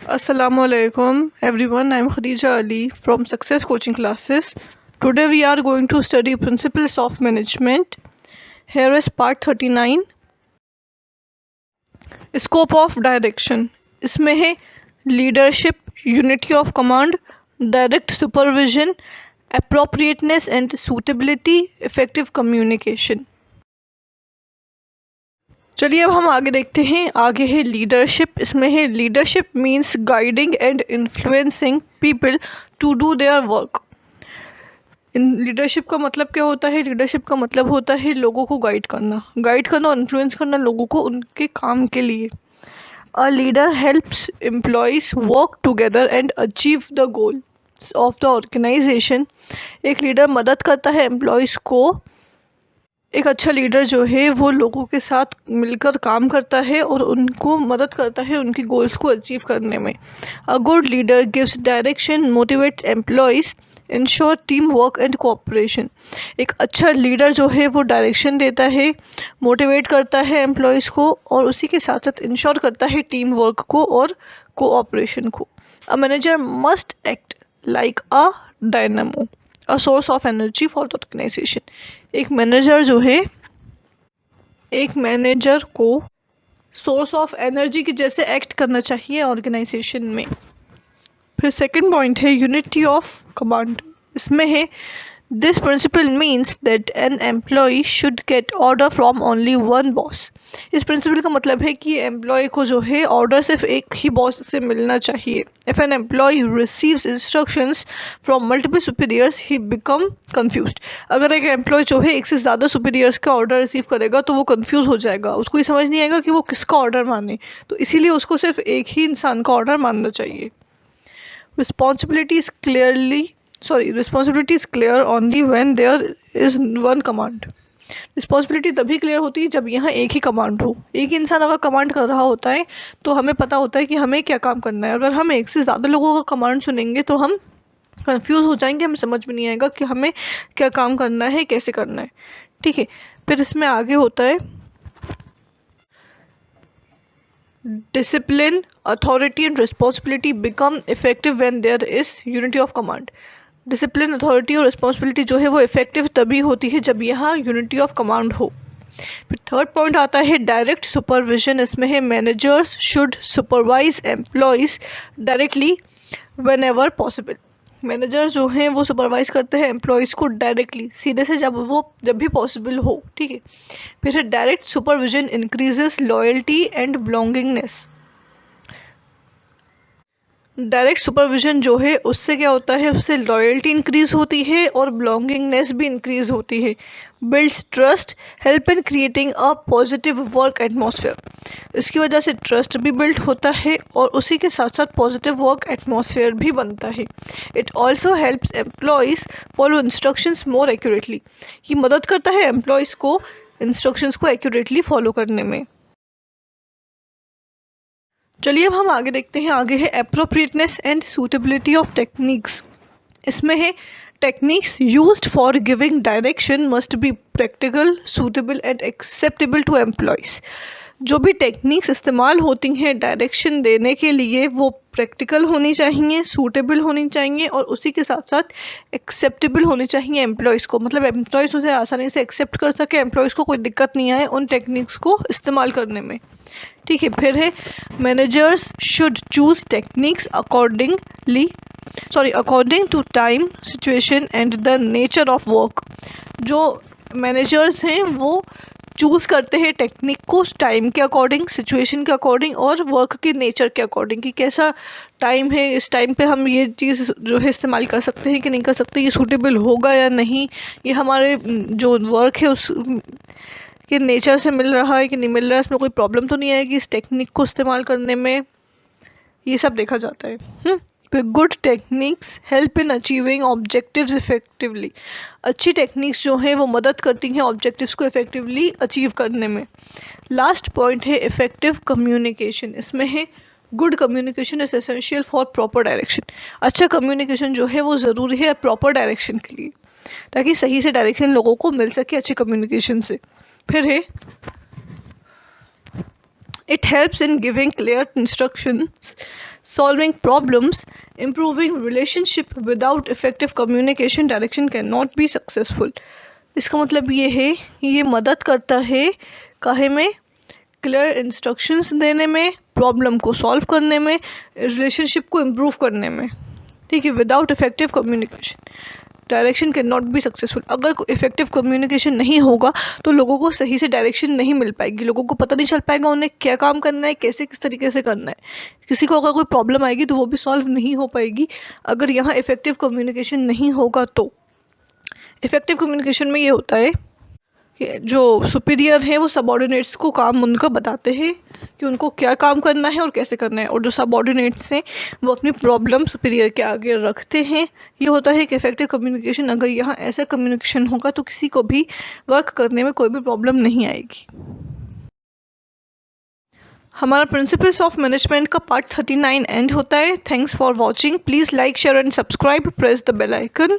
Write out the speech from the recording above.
Assalamualaikum everyone. I'm Khadija Ali from Success Coaching Classes. Today we are going to study Principles of Management. Here is part 39. Scope of Direction. इसमें है Leadership, Unity of Command, Direct Supervision, Appropriateness and Suitability, Effective Communication. चलिए अब हम आगे देखते हैं। आगे है लीडरशिप। इसमें है leadership means guiding and influencing people to do their work. In leadership का मतलब क्या होता है? लीडरशिप का मतलब होता है लोगों को गाइड करना और इन्फ्लुएंस करना लोगों को उनके काम के लिए। A leader helps employees work together and achieve the goals of the organisation. एक लीडर मदद करता है एम्प्लॉयज़ को। एक अच्छा लीडर जो है वो लोगों के साथ मिलकर काम करता है और उनको मदद करता है उनकी गोल्स को अचीव करने में। A good leader gives direction, motivates employees, ensure team work and cooperation. एक अच्छा लीडर जो है वो डायरेक्शन देता है, मोटिवेट करता है एम्प्लॉयज़ को और उसी के साथ साथ इंश्योर करता है टीम वर्क को और कोऑपरेशन को। A manager must act like a dynamo, a source of energy for the organisation. एक मैनेजर को सोर्स ऑफ एनर्जी की जैसे एक्ट करना चाहिए ऑर्गेनाइजेशन में। फिर सेकंड पॉइंट है यूनिटी ऑफ कमांड। इसमें है this principle means that an employee should get order from only one boss. इस प्रिंसिपल का मतलब है कि एम्प्लॉय को जो है ऑर्डर सिर्फ एक ही बॉस से मिलना चाहिए। If an employee receives instructions from multiple superiors he become confused. अगर एक एम्प्लॉय जो है एक से ज़्यादा सुपीरियर्स का ऑर्डर रिसीव करेगा तो वो कन्फ्यूज़ हो जाएगा, उसको ये समझ नहीं आएगा कि वो किसका ऑर्डर माने। तो इसीलिए उसको सिर्फ एक ही इंसान का ऑर्डर मानना चाहिए। Responsibility is clear only when there is one command. Responsibility तभी क्लियर होती है जब यहाँ एक ही कमांड हो। एक ही इंसान अगर कमांड कर रहा होता है तो हमें पता होता है कि हमें क्या काम करना है। अगर हम एक से ज़्यादा लोगों का कमांड सुनेंगे तो हम कंफ्यूज हो जाएंगे, हमें समझ में नहीं आएगा कि हमें क्या काम करना है, कैसे करना है। ठीक है, फिर इसमें आगे होता है discipline, authority and responsibility become effective when there is unity of command. Discipline, authority और रिस्पॉन्सिबिलिटी जो है वो इफेक्टिव तभी होती है जब यहाँ यूनिटी ऑफ कमांड हो। फिर थर्ड पॉइंट आता है डायरेक्ट सुपरविजन। इसमें है managers should supervise employees directly when ever possible. Manager जो हैं वो सुपरवाइज करते हैं एम्प्लॉयज़ को डायरेक्टली, सीधे से जब भी पॉसिबल हो। ठीक है, फिर direct supervision increases loyalty and belongingness. Direct supervision जो है उससे क्या होता है, उससे लॉयल्टी इंक्रीज़ होती है और बिलोंगिंगनेस भी इंक्रीज़ होती है। Builds trust, help in creating a positive work atmosphere. इसकी वजह से ट्रस्ट भी बिल्ड होता है और उसी के साथ साथ पॉजिटिव वर्क एटमॉस्फेयर भी बनता है। It also helps employees follow instructions more accurately. ये मदद करता है एम्प्लॉयज़ को इंस्ट्रक्शंस को एक्यूरेटली फॉलो करने में। चलिए अब हम आगे देखते हैं। आगे है appropriateness and suitability of techniques. इसमें है techniques used for giving direction must be practical, suitable and acceptable to employees. जो भी टेक्निक्स इस्तेमाल होती हैं डायरेक्शन देने के लिए वो प्रैक्टिकल होनी चाहिए, सूटेबल होनी चाहिए और उसी के साथ साथ एक्सेप्टेबल होनी चाहिए एम्प्लॉयज़ को। मतलब एम्प्लॉयज़ उसे आसानी से एक्सेप्ट कर सके, एम्प्लॉयज़ को कोई दिक्कत नहीं आए उन टेक्निक्स को इस्तेमाल करने में। ठीक है, फिर है managers should choose techniques according to time, situation and the nature of work. जो मैनेजर्स हैं वो चूज़ करते हैं टेक्निक को टाइम के अकॉर्डिंग, सिचुएशन के अकॉर्डिंग और वर्क के नेचर के अकॉर्डिंग कि कैसा टाइम है, इस टाइम पे हम ये चीज़ जो है इस्तेमाल कर सकते हैं कि नहीं कर सकते, ये सूटेबल होगा या नहीं, ये हमारे जो वर्क है उस कि नेचर से मिल रहा है कि नहीं मिल रहा है, इसमें कोई प्रॉब्लम तो नहीं आएगी इस टेक्निक को इस्तेमाल करने में। ये सब देखा जाता है। फिर good techniques help in achieving objectives effectively. अच्छी टेक्निक्स जो हैं वो मदद करती हैं ऑब्जेक्टिव्स को इफेक्टिवली अचीव करने में। लास्ट पॉइंट है इफेक्टिव कम्युनिकेशन। इसमें है good communication is essential for proper direction. अच्छा कम्युनिकेशन जो है वो ज़रूरी है प्रॉपर डायरेक्शन के लिए, ताकि सही से डायरेक्शन लोगों को मिल सके अच्छे कम्युनिकेशन से। फिर है It helps in giving clear instructions, solving problems, improving relationship. Without effective communication, direction cannot be successful. इसका मतलब ये है कि ये मदद करता है काहे में, क्लियर इंस्ट्रक्शंस देने में, प्रॉब्लम को सॉल्व करने में, रिलेशनशिप को इम्प्रूव करने में। ठीक है, without effective communication direction can not be successful. अगर इफेक्टिव कम्युनिकेशन नहीं होगा तो लोगों को सही से डायरेक्शन नहीं मिल पाएगी, लोगों को पता नहीं चल पाएगा उन्हें क्या काम करना है, कैसे किस तरीके से करना है। किसी को अगर कोई प्रॉब्लम आएगी तो वो भी सॉल्व नहीं हो पाएगी अगर यहाँ इफेक्टिव कम्युनिकेशन नहीं होगा। तो इफेक्टिव कम्युनिकेशन में ये होता है कि जो सुपीरियर है वो सबऑर्डिनेट्स को काम उनका बताते हैं कि उनको क्या काम करना है और कैसे करना है, और जो सबऑर्डिनेट्स हैं वो अपनी प्रॉब्लम सुपीरियर के आगे रखते हैं। ये होता है कि इफेक्टिव कम्युनिकेशन, अगर यहाँ ऐसा कम्युनिकेशन होगा तो किसी को भी वर्क करने में कोई भी प्रॉब्लम नहीं आएगी। हमारा प्रिंसिपल्स ऑफ मैनेजमेंट का पार्ट 39 एंड होता है। Thanks for watching. Please like, share and subscribe, press the bell icon.